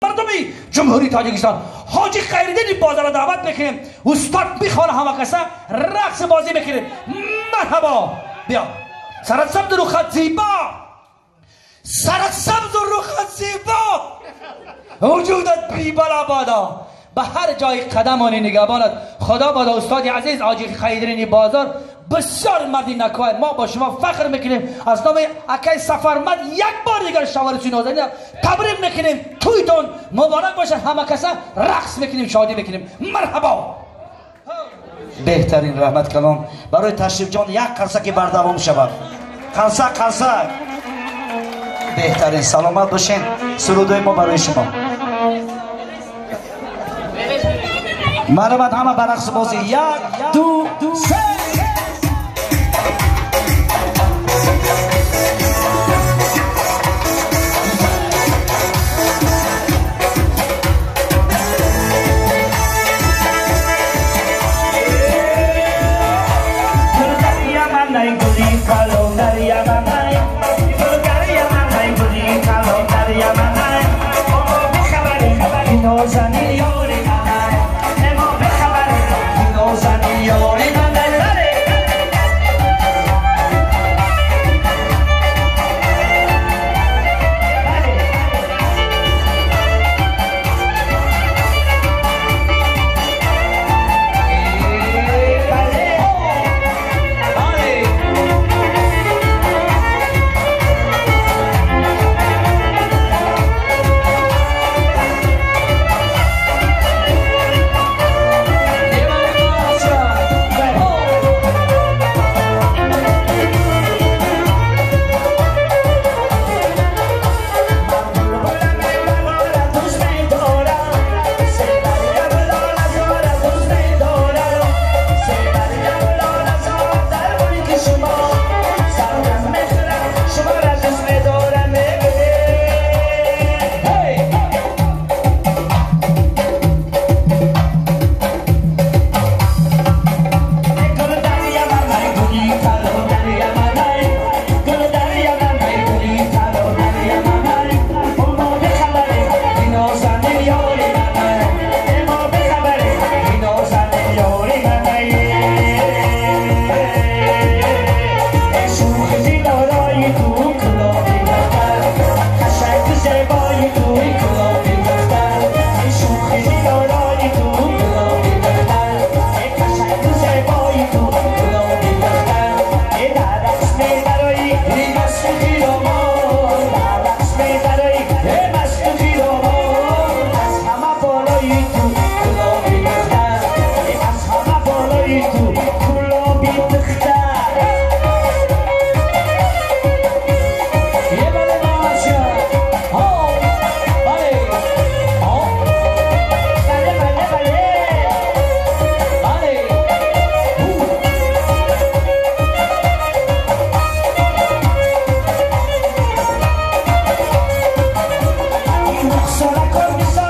مردمی جمهوری تاجیکستان حاجی خیرالدین بازار دعوت بکنیم استاد میخوانه همه کسا رقص بازی بکنیم. مرحبا بیا سرت سبز رو خط زیبا سرت سبز رو خط زیبا وجودت بیبلا بادا به هر جای قدم آنی نگهبانت خدا بادا. استاد عزیز حاجی خیرالدین بازار بسیار مردی نکوه ما با شما فخر میکنیم از نام اکای سفرمند یک بار دیگر شوارسی نازنین تبریک میکنیم. تویتون مبارک باشه همه کسا رقص میکنیم شادی میکنیم. مرحبا. بهترین رحمت کلام برای تشریف جان یک قرصه که بردوام شود. قرصه بهترین سلامت باشین. سرودای ما برای شما. مرحبت همه برقص بازی. یک دو سه. Sola con mi